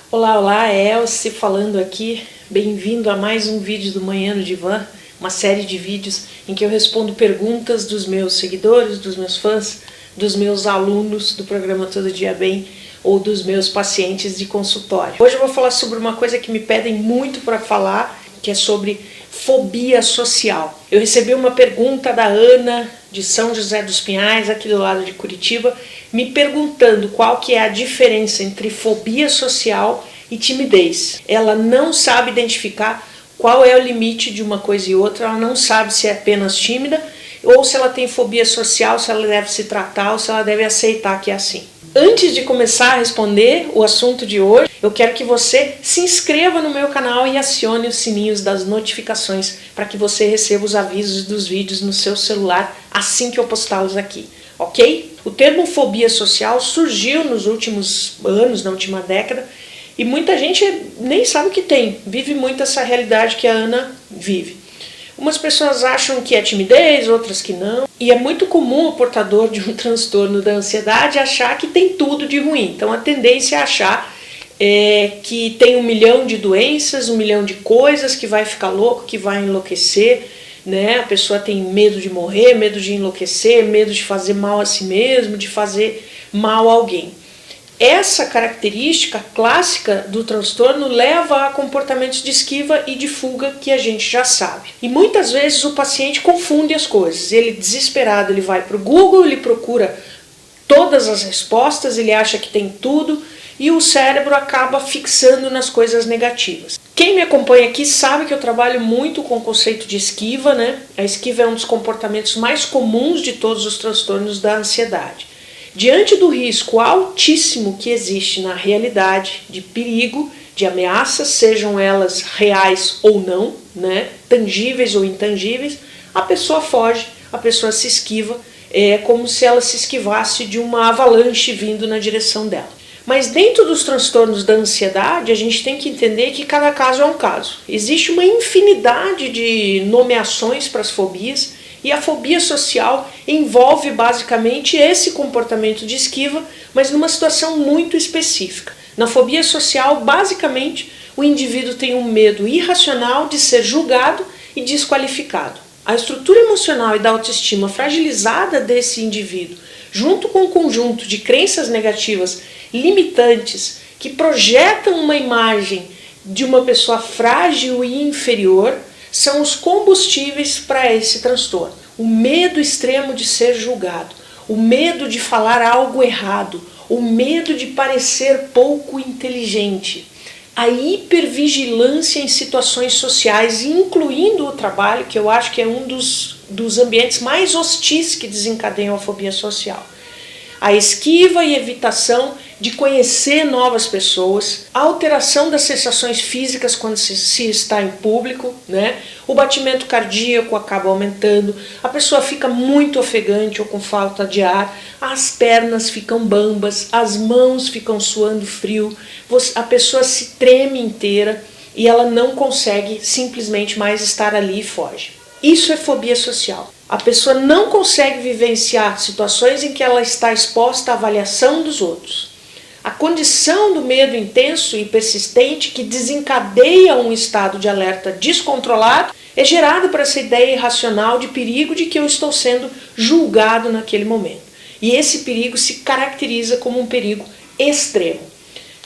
Olá, olá, é Elce falando aqui. Bem-vindo a mais um vídeo do Manhã no Divã, uma série de vídeos em que eu respondo perguntas dos meus seguidores, dos meus fãs, dos meus alunos do programa Todo Dia Bem ou dos meus pacientes de consultório. Hoje eu vou falar sobre uma coisa que me pedem muito para falar, que é sobre fobia social. Eu recebi uma pergunta da Ana, de São José dos Pinhais, aqui do lado de Curitiba, me perguntando qual que é a diferença entre fobia social e timidez. Ela não sabe identificar qual é o limite de uma coisa e outra, ela não sabe se é apenas tímida ou se ela tem fobia social, se ela deve se tratar ou se ela deve aceitar que é assim. Antes de começar a responder o assunto de hoje, eu quero que você se inscreva no meu canal e acione os sininhos das notificações para que você receba os avisos dos vídeos no seu celular assim que eu postá-los aqui, ok? O termo fobia social surgiu nos últimos anos, na última década, e muita gente nem sabe o que tem, vive muito essa realidade que a Ana vive. Umas pessoas acham que é timidez, outras que não. E é muito comum o portador de um transtorno da ansiedade achar que tem tudo de ruim. Então a tendência é achar que tem 1 milhão de doenças, 1 milhão de coisas, que vai ficar louco, que vai enlouquecer, né? A pessoa tem medo de morrer, medo de enlouquecer, medo de fazer mal a si mesmo, de fazer mal a alguém. Essa característica clássica do transtorno leva a comportamentos de esquiva e de fuga que a gente já sabe. E muitas vezes o paciente confunde as coisas. Ele, desesperado, ele vai para o Google, ele procura todas as respostas, ele acha que tem tudo e o cérebro acaba fixando nas coisas negativas. Quem me acompanha aqui sabe que eu trabalho muito com o conceito de esquiva, né? A esquiva é um dos comportamentos mais comuns de todos os transtornos da ansiedade. Diante do risco altíssimo que existe na realidade de perigo, de ameaças, sejam elas reais ou não, né, tangíveis ou intangíveis, a pessoa foge, a pessoa se esquiva, é como se ela se esquivasse de uma avalanche vindo na direção dela. Mas dentro dos transtornos da ansiedade, a gente tem que entender que cada caso é um caso. Existe uma infinidade de nomeações para as fobias, e a fobia social envolve basicamente esse comportamento de esquiva, mas numa situação muito específica. Na fobia social, basicamente, o indivíduo tem um medo irracional de ser julgado e desqualificado. A estrutura emocional e da autoestima fragilizada desse indivíduo, junto com um conjunto de crenças negativas limitantes que projetam uma imagem de uma pessoa frágil e inferior, são os combustíveis para esse transtorno. O medo extremo de ser julgado, o medo de falar algo errado, o medo de parecer pouco inteligente, a hipervigilância em situações sociais, incluindo o trabalho, que eu acho que é um dos ambientes mais hostis que desencadeiam a fobia social. A esquiva e evitação de conhecer novas pessoas, a alteração das sensações físicas quando se está em público, né? O batimento cardíaco acaba aumentando, a pessoa fica muito ofegante ou com falta de ar, as pernas ficam bambas, as mãos ficam suando frio, a pessoa se treme inteira e ela não consegue simplesmente mais estar ali e foge. Isso é fobia social. A pessoa não consegue vivenciar situações em que ela está exposta à avaliação dos outros. A condição do medo intenso e persistente que desencadeia um estado de alerta descontrolado é gerado por essa ideia irracional de perigo de que eu estou sendo julgado naquele momento. E esse perigo se caracteriza como um perigo extremo.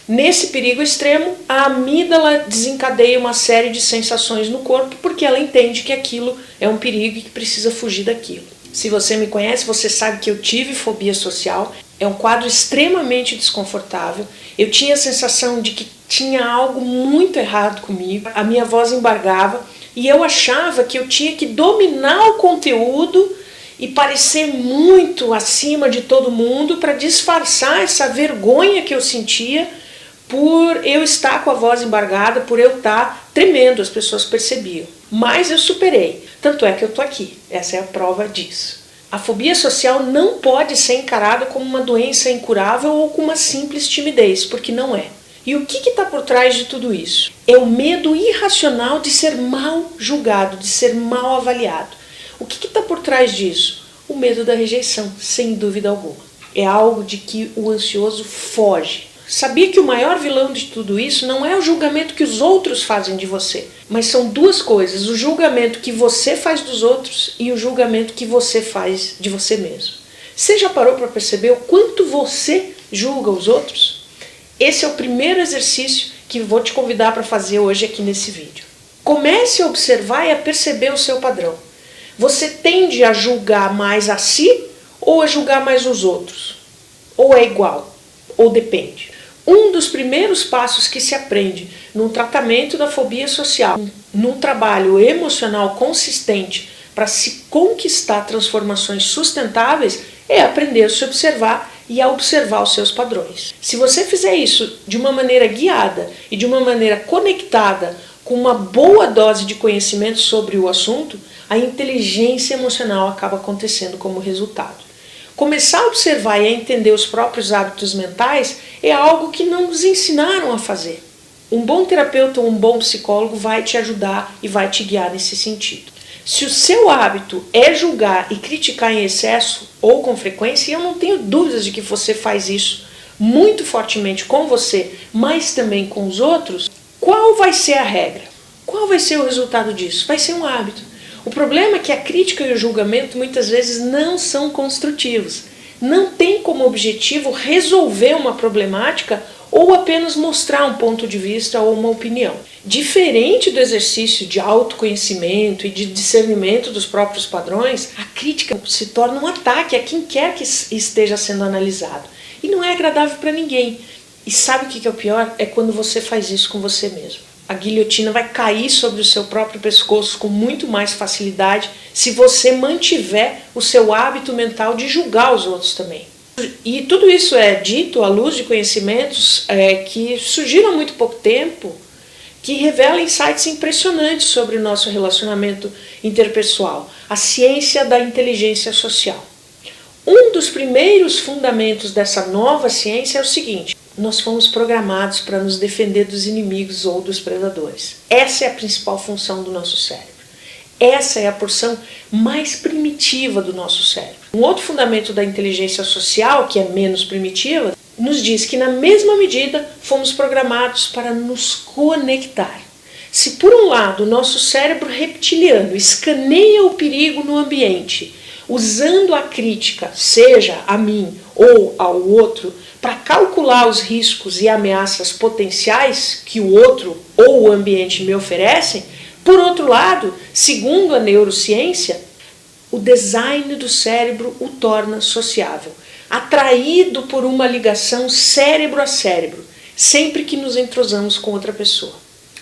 Nesse perigo extremo, a amígdala desencadeia uma série de sensações no corpo porque ela entende que aquilo é um perigo e que precisa fugir daquilo. Se você me conhece, você sabe que eu tive fobia social. É um quadro extremamente desconfortável. Eu tinha a sensação de que tinha algo muito errado comigo. A minha voz embargava e eu achava que eu tinha que dominar o conteúdo e parecer muito acima de todo mundo para disfarçar essa vergonha que eu sentia por eu estar com a voz embargada, por eu estar tremendo, as pessoas percebiam. Mas eu superei, tanto é que eu estou aqui, essa é a prova disso. A fobia social não pode ser encarada como uma doença incurável ou como uma simples timidez, porque não é. E o que está por trás de tudo isso? É o medo irracional de ser mal julgado, de ser mal avaliado. O que está por trás disso? O medo da rejeição, sem dúvida alguma. É algo de que o ansioso foge. Sabia que o maior vilão de tudo isso não é o julgamento que os outros fazem de você, mas são duas coisas: o julgamento que você faz dos outros e o julgamento que você faz de você mesmo. Você já parou para perceber o quanto você julga os outros? Esse é o primeiro exercício que vou te convidar para fazer hoje aqui nesse vídeo. Comece a observar e a perceber o seu padrão. Você tende a julgar mais a si ou a julgar mais os outros? Ou é igual? Ou depende? Um dos primeiros passos que se aprende no tratamento da fobia social, num trabalho emocional consistente para se conquistar transformações sustentáveis, é aprender a se observar e a observar os seus padrões. Se você fizer isso de uma maneira guiada e de uma maneira conectada, com uma boa dose de conhecimento sobre o assunto, a inteligência emocional acaba acontecendo como resultado. Começar a observar e a entender os próprios hábitos mentais é algo que não nos ensinaram a fazer. Um bom terapeuta ou um bom psicólogo vai te ajudar e vai te guiar nesse sentido. Se o seu hábito é julgar e criticar em excesso ou com frequência, e eu não tenho dúvidas de que você faz isso muito fortemente com você, mas também com os outros, qual vai ser a regra? Qual vai ser o resultado disso? Vai ser um hábito. O problema é que a crítica e o julgamento muitas vezes não são construtivos. Não tem como objetivo resolver uma problemática ou apenas mostrar um ponto de vista ou uma opinião. Diferente do exercício de autoconhecimento e de discernimento dos próprios padrões, a crítica se torna um ataque a quem quer que esteja sendo analisado. E não é agradável para ninguém. E sabe o que é o pior? É quando você faz isso com você mesmo. A guilhotina vai cair sobre o seu próprio pescoço com muito mais facilidade se você mantiver o seu hábito mental de julgar os outros também. E tudo isso é dito à luz de conhecimentos que surgiram há muito pouco tempo, que revelam insights impressionantes sobre o nosso relacionamento interpessoal, a ciência da inteligência social. Um dos primeiros fundamentos dessa nova ciência é o seguinte: nós fomos programados para nos defender dos inimigos ou dos predadores. Essa é a principal função do nosso cérebro. Essa é a porção mais primitiva do nosso cérebro. Um outro fundamento da inteligência social, que é menos primitiva, nos diz que na mesma medida fomos programados para nos conectar. Se por um lado o nosso cérebro reptiliano escaneia o perigo no ambiente, usando a crítica, seja a mim ou ao outro, para calcular os riscos e ameaças potenciais que o outro ou o ambiente me oferecem, por outro lado, segundo a neurociência, o design do cérebro o torna sociável, atraído por uma ligação cérebro a cérebro, sempre que nos entrosamos com outra pessoa.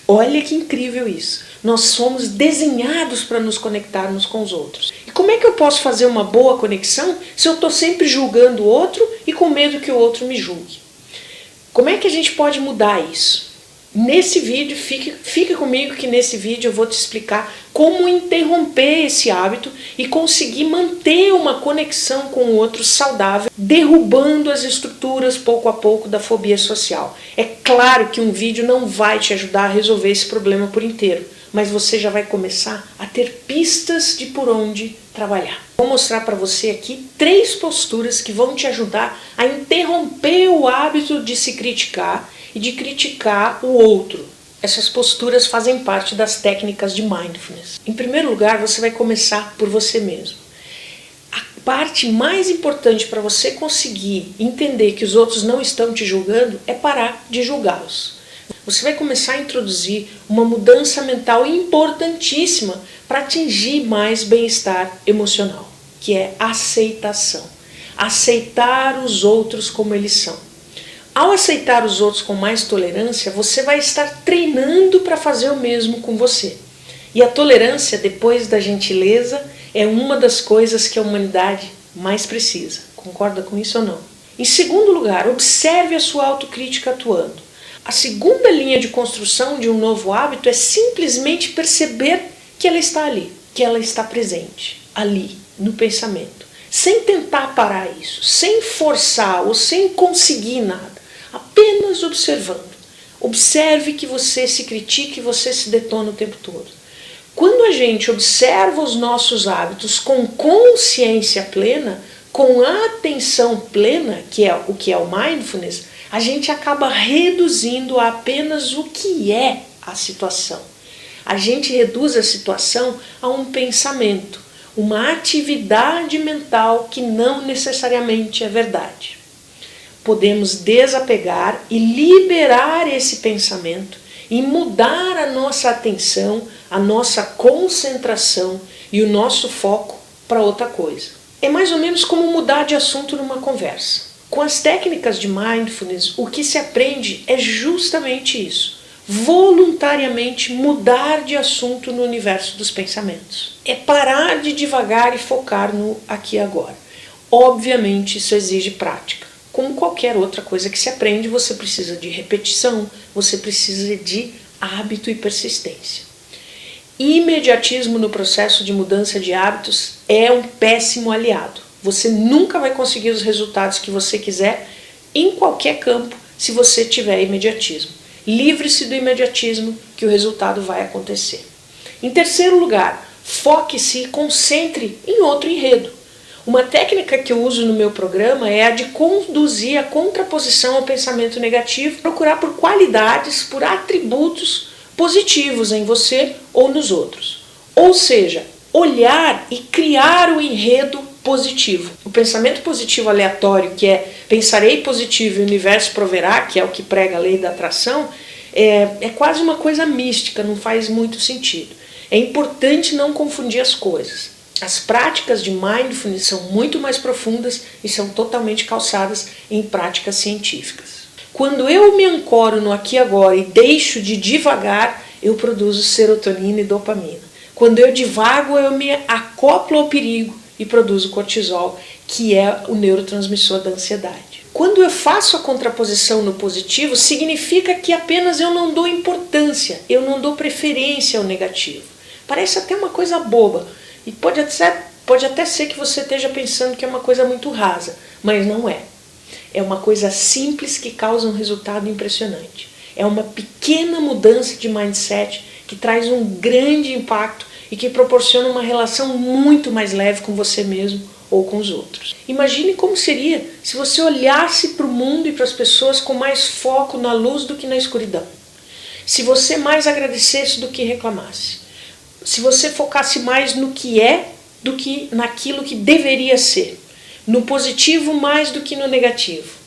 Olha que incrível isso! Nós somos desenhados para nos conectarmos com os outros. E como é que eu posso fazer uma boa conexão se eu estou sempre julgando o outro e com medo que o outro me julgue? Como é que a gente pode mudar isso? Nesse vídeo, fica comigo que nesse vídeo eu vou te explicar como interromper esse hábito e conseguir manter uma conexão com o outro saudável, derrubando as estruturas pouco a pouco da fobia social. É claro que um vídeo não vai te ajudar a resolver esse problema por inteiro, mas você já vai começar a ter pistas de por onde trabalhar. Vou mostrar para você aqui 3 posturas que vão te ajudar a interromper o hábito de se criticar e de criticar o outro. Essas posturas fazem parte das técnicas de mindfulness. Em primeiro lugar, você vai começar por você mesmo. A parte mais importante para você conseguir entender que os outros não estão te julgando é parar de julgá-los. Você vai começar a introduzir uma mudança mental importantíssima para atingir mais bem-estar emocional, que é aceitação. Aceitar os outros como eles são. Ao aceitar os outros com mais tolerância, você vai estar treinando para fazer o mesmo com você. E a tolerância, depois da gentileza, é uma das coisas que a humanidade mais precisa. Concorda com isso ou não? Em segundo lugar, observe a sua autocrítica atuando. A segunda linha de construção de um novo hábito é simplesmente perceber que ela está ali, que ela está presente, ali, no pensamento. Sem tentar parar isso, sem forçar ou sem conseguir nada. Apenas observando. Observe que você se critica e você se detona o tempo todo. Quando a gente observa os nossos hábitos com consciência plena, com atenção plena, que é o mindfulness, a gente acaba reduzindo a apenas o que é a situação. A gente reduz a situação a um pensamento, uma atividade mental que não necessariamente é verdade. Podemos desapegar e liberar esse pensamento e mudar a nossa atenção, a nossa concentração e o nosso foco para outra coisa. É mais ou menos como mudar de assunto numa conversa. Com as técnicas de mindfulness, o que se aprende é justamente isso. Voluntariamente mudar de assunto no universo dos pensamentos. É parar de divagar e focar no aqui e agora. Obviamente isso exige prática. Como qualquer outra coisa que se aprende, você precisa de repetição, você precisa de hábito e persistência. Imediatismo no processo de mudança de hábitos é um péssimo aliado. Você nunca vai conseguir os resultados que você quiser em qualquer campo se você tiver imediatismo. Livre-se do imediatismo que o resultado vai acontecer. Em terceiro lugar, foque-se e concentre em outro enredo. Uma técnica que eu uso no meu programa é a de conduzir a contraposição ao pensamento negativo, procurar por qualidades, por atributos positivos em você ou nos outros. Ou seja, olhar e criar o enredo positivo. O pensamento positivo aleatório, que é pensarei positivo e o universo proverá, que é o que prega a lei da atração, é quase uma coisa mística, não faz muito sentido. É importante não confundir as coisas. As práticas de mindfulness são muito mais profundas e são totalmente calçadas em práticas científicas. Quando eu me ancoro no aqui e agora e deixo de divagar, eu produzo serotonina e dopamina. Quando eu divago, eu me acoplo ao perigo e produzo cortisol, que é o neurotransmissor da ansiedade. Quando eu faço a contraposição no positivo, significa que apenas eu não dou importância, eu não dou preferência ao negativo. Parece até uma coisa boba, e pode até ser que você esteja pensando que é uma coisa muito rasa, mas não é. É uma coisa simples que causa um resultado impressionante. É uma pequena mudança de mindset que traz um grande impacto e que proporciona uma relação muito mais leve com você mesmo ou com os outros. Imagine como seria se você olhasse para o mundo e para as pessoas com mais foco na luz do que na escuridão. Se você mais agradecesse do que reclamasse. Se você focasse mais no que é do que naquilo que deveria ser. No positivo mais do que no negativo.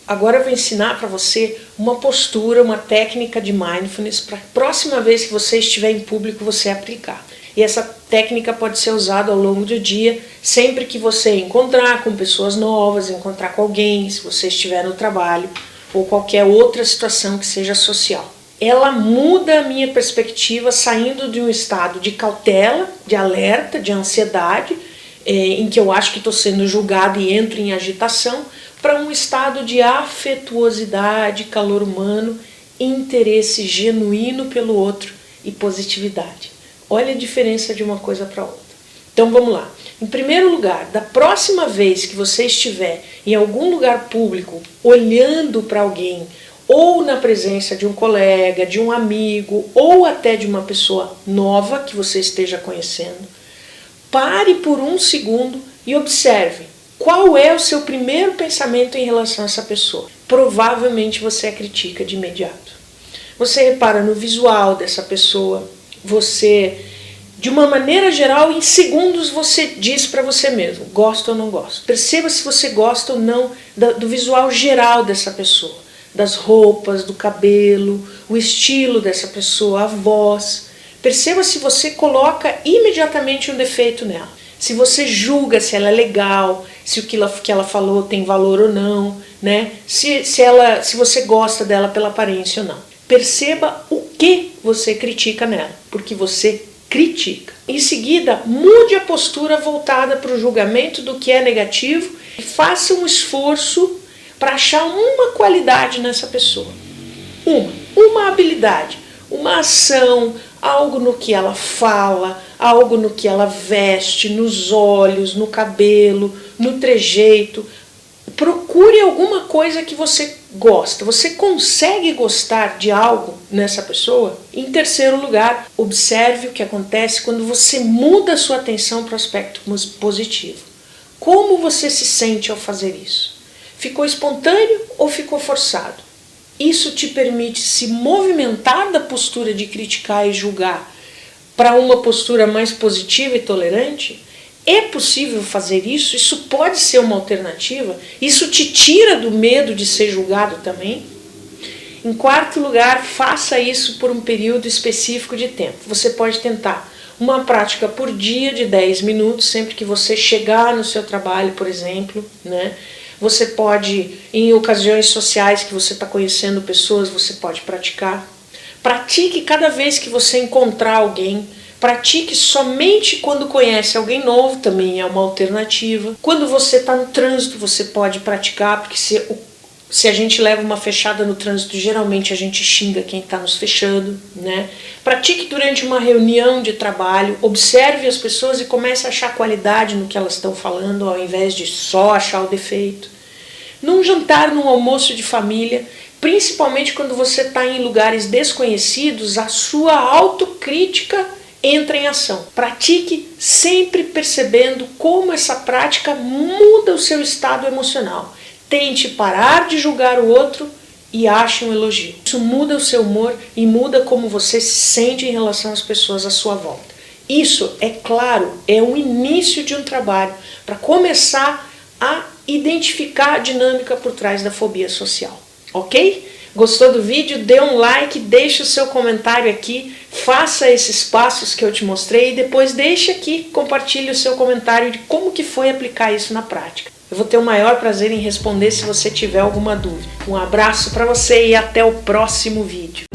Agora eu vou ensinar para você uma postura, uma técnica de mindfulness para a próxima vez que você estiver em público você aplicar. E essa técnica pode ser usada ao longo do dia, sempre que você encontrar com pessoas novas, encontrar com alguém, se você estiver no trabalho ou qualquer outra situação que seja social. Ela muda a minha perspectiva saindo de um estado de cautela, de alerta, de ansiedade, em que eu acho que estou sendo julgado e entro em agitação, para um estado de afetuosidade, calor humano, interesse genuíno pelo outro e positividade. Olha a diferença de uma coisa para outra. Então vamos lá. Em primeiro lugar, da próxima vez que você estiver em algum lugar público olhando para alguém, ou na presença de um colega, de um amigo, ou até de uma pessoa nova que você esteja conhecendo, pare por um segundo e observe qual é o seu primeiro pensamento em relação a essa pessoa. Provavelmente você a critica de imediato. Você repara no visual dessa pessoa, você, de uma maneira geral, em segundos você diz para você mesmo, gosto ou não gosto. Perceba se você gosta ou não do visual geral dessa pessoa. Das roupas, do cabelo, o estilo dessa pessoa, a voz. Perceba se você coloca imediatamente um defeito nela. Se você julga se ela é legal, se o que ela falou tem valor ou não, né? Se você gosta dela pela aparência ou não. Perceba o que você critica nela, porque você critica. Em seguida, mude a postura voltada para o julgamento do que é negativo e faça um esforço para achar uma qualidade nessa pessoa. Uma habilidade, uma ação, algo no que ela fala, algo no que ela veste, nos olhos, no cabelo, no trejeito. Procure alguma coisa que você gosta. Você consegue gostar de algo nessa pessoa? Em terceiro lugar, observe o que acontece quando você muda a sua atenção para o aspecto positivo. Como você se sente ao fazer isso? Ficou espontâneo ou ficou forçado? Isso te permite se movimentar da postura de criticar e julgar para uma postura mais positiva e tolerante? É possível fazer isso? Isso pode ser uma alternativa? Isso te tira do medo de ser julgado também? Em quarto lugar, faça isso por um período específico de tempo. Você pode tentar uma prática por dia de 10 minutos, sempre que você chegar no seu trabalho, por exemplo, né? Você pode, em ocasiões sociais que você está conhecendo pessoas, você pode praticar. Pratique cada vez que você encontrar alguém. Pratique somente quando conhece alguém novo, também é uma alternativa. Quando você está no trânsito, você pode praticar, porque se a gente leva uma fechada no trânsito, geralmente a gente xinga quem está nos fechando, né? Pratique durante uma reunião de trabalho, observe as pessoas e comece a achar qualidade no que elas estão falando, ao invés de só achar o defeito. Num jantar, num almoço de família, principalmente quando você está em lugares desconhecidos, a sua autocrítica entra em ação. Pratique sempre percebendo como essa prática muda o seu estado emocional. Tente parar de julgar o outro e ache um elogio. Isso muda o seu humor e muda como você se sente em relação às pessoas à sua volta. Isso, é claro, é o início de um trabalho para começar a identificar a dinâmica por trás da fobia social. Ok? Gostou do vídeo? Dê um like, deixe o seu comentário aqui, faça esses passos que eu te mostrei e depois deixe aqui, compartilhe o seu comentário de como que foi aplicar isso na prática. Eu vou ter o maior prazer em responder se você tiver alguma dúvida. Um abraço para você e até o próximo vídeo.